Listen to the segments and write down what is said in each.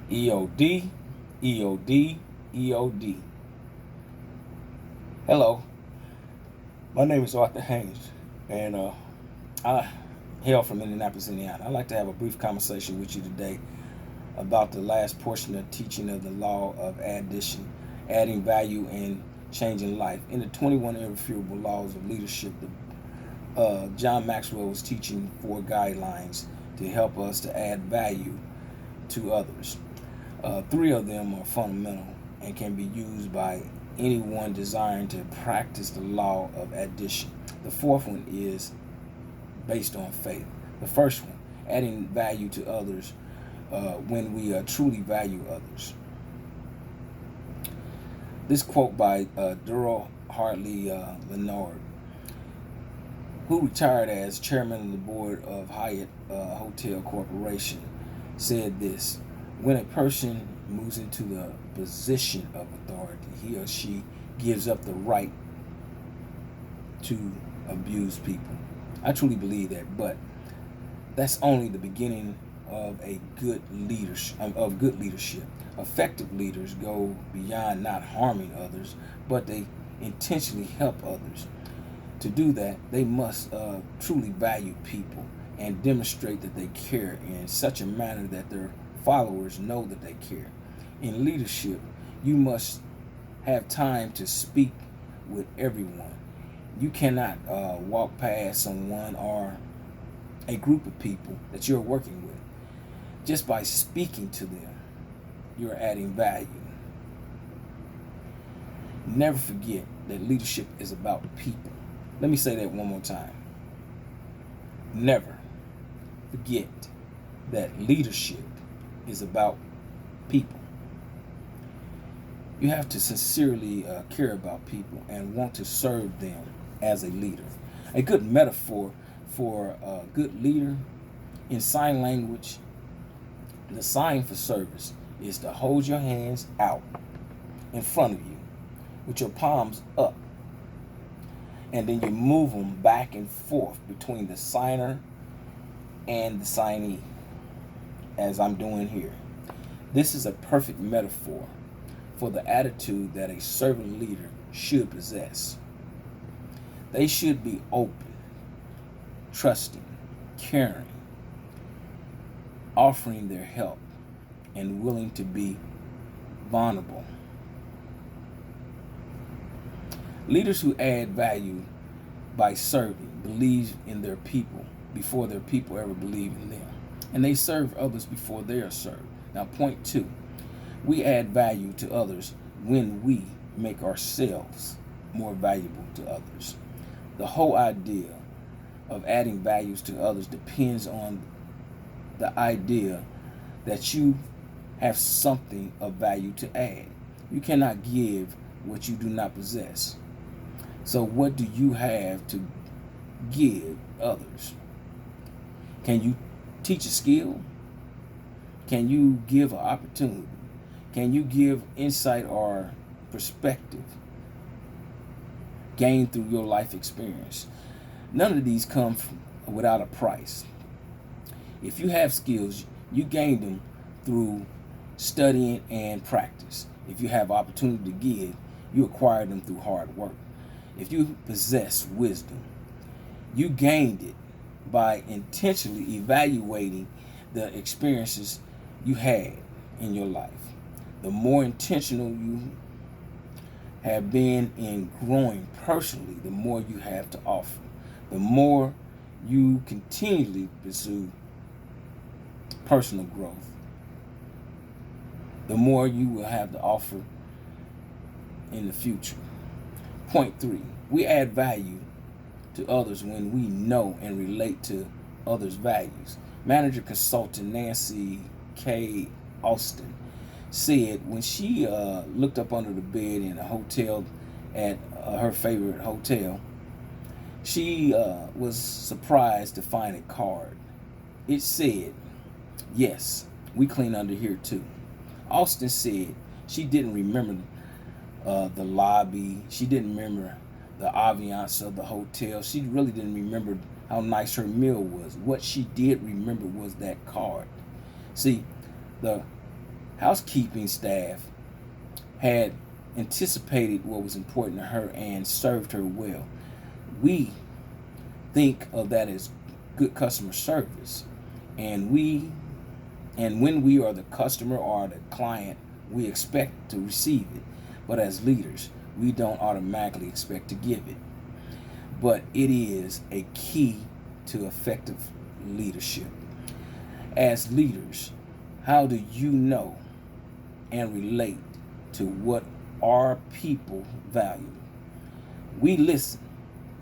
EOD, EOD, EOD. Hello, my name is Arthur Haynes, and I hail from Indianapolis, Indiana. I'd like to have a brief conversation with you today about the last portion of teaching of the law of addition, adding value and changing life. In the 21 Irrefutable Laws of Leadership, John Maxwell was teaching 4 guidelines to help us to add value to others. 3 of them are fundamental and can be used by anyone desiring to practice the law of addition. The fourth one is based on faith. The first one, adding value to others when we truly value others. This quote by Durrell Hartley Leonard, who retired as chairman of the board of Hyatt Hotel Corporation, said this: when a person moves into the position of authority, he or she gives up the right to abuse people. I truly believe that, but that's only the beginning of a good leadership. Effective leaders go beyond not harming others, but they intentionally help others. To do that, they must truly value people and demonstrate that they care in such a manner that their followers know that they care. In leadership, you must have time to speak with everyone. You cannot walk past someone or a group of people that you're working with. Just by speaking to them, you're adding value. Never forget that leadership is about people. Let me say that one more time. Never forget that leadership is about people. You have to sincerely care about people and want to serve them as a leader. A good metaphor for a good leader in sign language, the sign for service is to hold your hands out in front of you with your palms up, and then you move them back and forth between the signer and the signee, as I'm doing here. This is a perfect metaphor for the attitude that a servant leader should possess. They should be open, trusting, caring, offering their help, and willing to be vulnerable. Leaders who add value by serving believe in their people before their people ever believe in them. And they serve others before they are served. Now, point 2, we add value to others when we make ourselves more valuable to others. The whole idea of adding values to others depends on the idea that you have something of value to add. You cannot give what you do not possess. So what do you have to give others? Can you teach a skill? Can you give an opportunity? Can you give insight or perspective gained through your life experience? None of these come without a price. If you have skills, you gain them through studying and practice. If you have opportunity to give, you acquire them through hard work. If you possess wisdom, you gained it by intentionally evaluating the experiences you had in your life. The more intentional you have been in growing personally, the more you have to offer. The more you continually pursue personal growth, the more you will have to offer in the future. Point 3, we add value to others when we know and relate to others' values. Manager consultant Nancy K. Austin said when she looked up under the bed in a hotel at her favorite hotel, she was surprised to find a card. It said, "Yes, we clean under here too." Austin said she didn't remember the lobby. She didn't remember the ambiance of the hotel. She really didn't remember how nice her meal was. What she did remember was that card. See, the housekeeping staff had anticipated what was important to her and served her well. We think of that as good customer service, and when we are the customer or the client, we expect to receive it. But as leaders, we don't automatically expect to give it. But it is a key to effective leadership. As leaders, how do you know and relate to what our people value? We listen.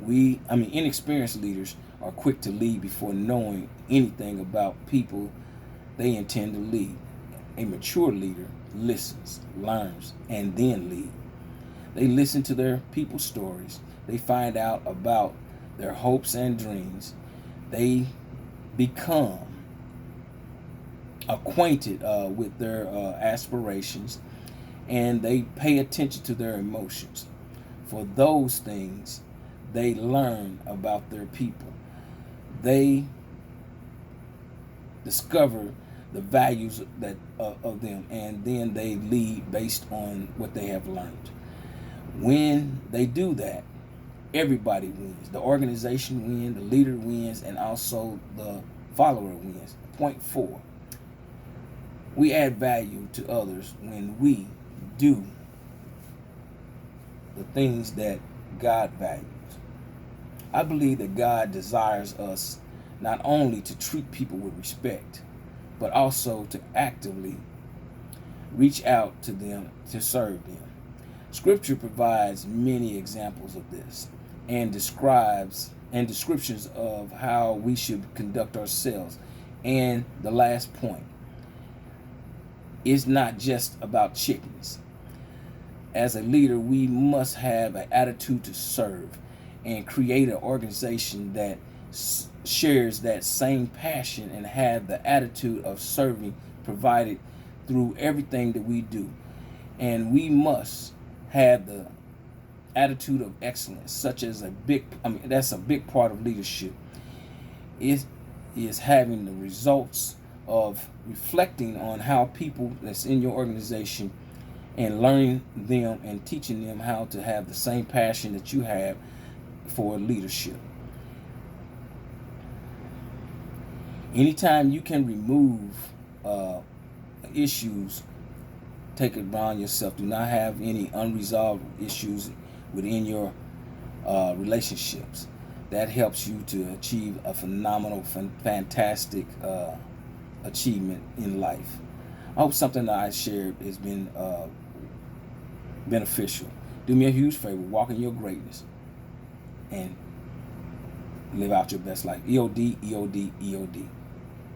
Inexperienced leaders are quick to lead before knowing anything about people they intend to lead. A mature leader listens, learns, and then leads. They listen to their people's stories. They find out about their hopes and dreams. They become acquainted with their aspirations, and they pay attention to their emotions. For those things, they learn about their people. They discover the values of them, and then they lead based on what they have learned. When they do that, everybody wins. The organization wins, the leader wins, and also the follower wins. Point 4. We add value to others when we do the things that God values. I believe that God desires us not only to treat people with respect, but also to actively reach out to them to serve them. Scripture provides many examples of this and descriptions of how we should conduct ourselves. And the last point, it's not just about chickens. As a leader, we must have an attitude to serve and create an organization that shares that same passion and have the attitude of serving provided through everything that we do. And we must have the attitude of excellence, such as that's a big part of leadership. It is having the results of reflecting on how people that's in your organization and learning them and teaching them how to have the same passion that you have for leadership. Anytime you can remove issues, take it around yourself. Do not have any unresolved issues within your relationships. That helps you to achieve a phenomenal, fantastic achievement in life. I hope something that I shared has been beneficial. Do me a huge favor, walk in your greatness and live out your best life. EOD, EOD, EOD.